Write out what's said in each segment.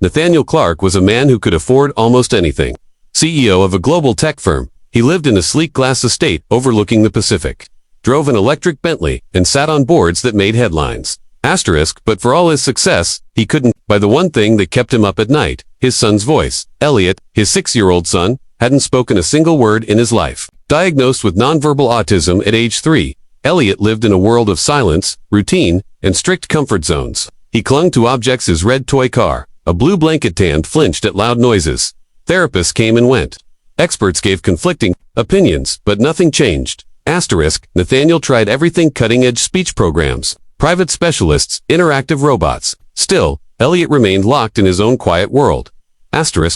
Nathaniel Clark was a man who could afford almost anything. CEO of a global tech firm, he lived in a sleek glass estate overlooking the Pacific, drove an electric Bentley, and sat on boards that made headlines. But for all his success, he couldn't buy the one thing that kept him up at night, his son's voice. Elliot, his 6-year-old son, hadn't spoken a single word in his life. Diagnosed with nonverbal autism at age 3, Elliot lived in a world of silence, routine, and strict comfort zones. He clung to objects: his red toy car, a blue blanket, and flinched at loud noises. Therapists came and went. Experts gave conflicting opinions, but nothing changed. Nathaniel tried everything: cutting-edge speech programs, private specialists, interactive robots. Still, Elliot remained locked in his own quiet world.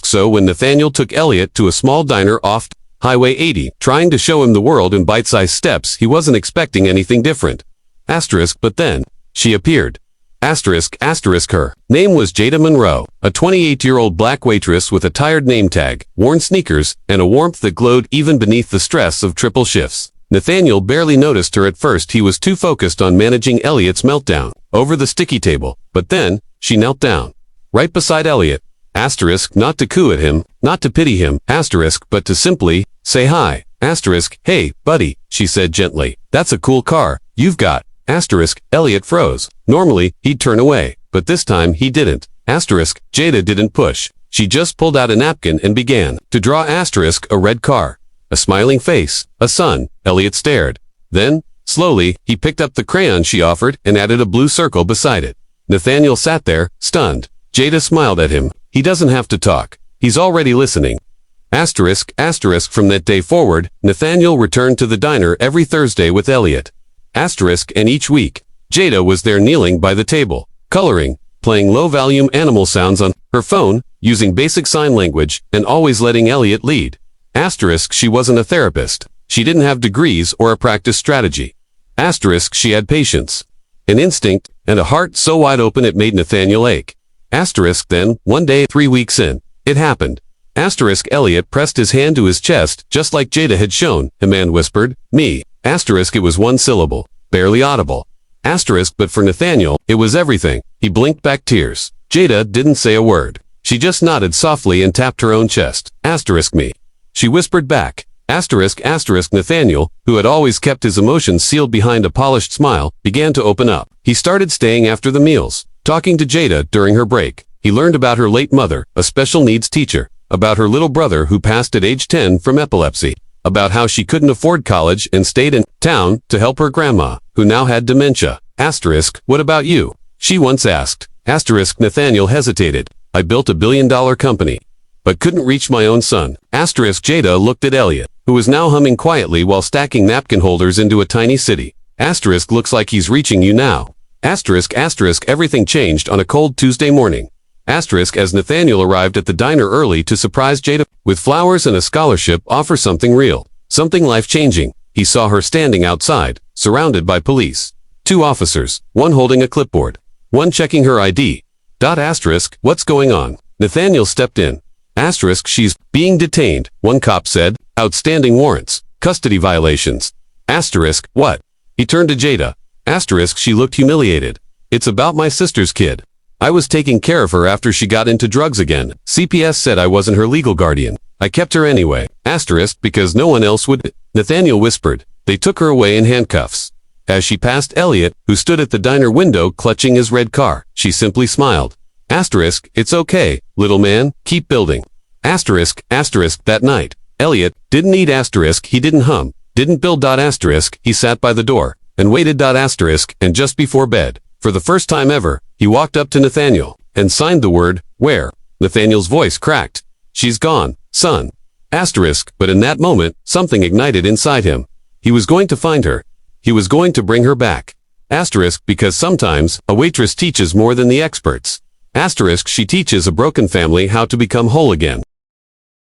So when Nathaniel took Elliot to a small diner off Highway 80, trying to show him the world in bite-sized steps, he wasn't expecting anything different. But then, she appeared. Her name was Jada Monroe, a 28-year-old black waitress with a tired name tag, worn sneakers, and a warmth that glowed even beneath the stress of triple shifts. Nathaniel barely noticed her at first. He was too focused on managing Elliot's meltdown over the sticky table. But then, she knelt down, right beside Elliot. Not to coo at him, not to pity him, but to simply say hi. Hey, buddy, she said gently. That's a cool car you've got. Elliot froze. Normally, he'd turn away, but this time he didn't. Jada didn't push. She just pulled out a napkin and began to draw a red car, a smiling face, a sun. Elliot stared. Then, slowly, he picked up the crayon she offered and added a blue circle beside it. Nathaniel sat there, stunned. Jada smiled at him. He doesn't have to talk. He's already listening. From that day forward, Nathaniel returned to the diner every Thursday with Elliot. And each week, Jada was there kneeling by the table, coloring, playing low-volume animal sounds on her phone, using basic sign language, and always letting Elliot lead. She wasn't a therapist. She didn't have degrees or a practice strategy. She had patience, an instinct, and a heart so wide open it made Nathaniel ache. Then, one day, 3 weeks in, it happened. Elliot pressed his hand to his chest, just like Jada had shown him, and whispered, "Me." It was one syllable, barely audible. But for Nathaniel, it was everything. He blinked back tears. Jada didn't say a word. She just nodded softly and tapped her own chest. Me. She whispered back. Nathaniel, who had always kept his emotions sealed behind a polished smile, began to open up. He started staying after the meals, talking to Jada during her break. He learned about her late mother, a special needs teacher, about her little brother who passed at age 10 from epilepsy, about how she couldn't afford college and stayed in town to help her grandma, who now had dementia. What about you? She once asked. Nathaniel hesitated. I built a billion-dollar company, but couldn't reach my own son. Jada looked at Elliot, who was now humming quietly while stacking napkin holders into a tiny city. Looks like he's reaching you now. Everything changed on a cold Tuesday morning. As Nathaniel arrived at the diner early to surprise Jada with flowers and a scholarship offer, something real, something life-changing. He saw her standing outside, surrounded by police. 2 officers, one holding a clipboard, one checking her ID. What's going on? Nathaniel stepped in. She's being detained, one cop said. Outstanding warrants, custody violations. What? He turned to Jada. She looked humiliated. It's about my sister's kid. I was taking care of her after she got into drugs again. CPS said I wasn't her legal guardian. I kept her anyway. Because no one else would. Nathaniel whispered. They took her away in handcuffs. As she passed Elliot, who stood at the diner window clutching his red car, she simply smiled. It's okay, little man, keep building. That night, Elliot didn't need he didn't hum, didn't build. He sat by the door and waited. And just before bed, for the first time ever, he walked up to Nathaniel and signed the word, "Where?" Nathaniel's voice cracked. She's gone, son. But in that moment, something ignited inside him. He was going to find her. He was going to bring her back. Because sometimes, a waitress teaches more than the experts. She teaches a broken family how to become whole again.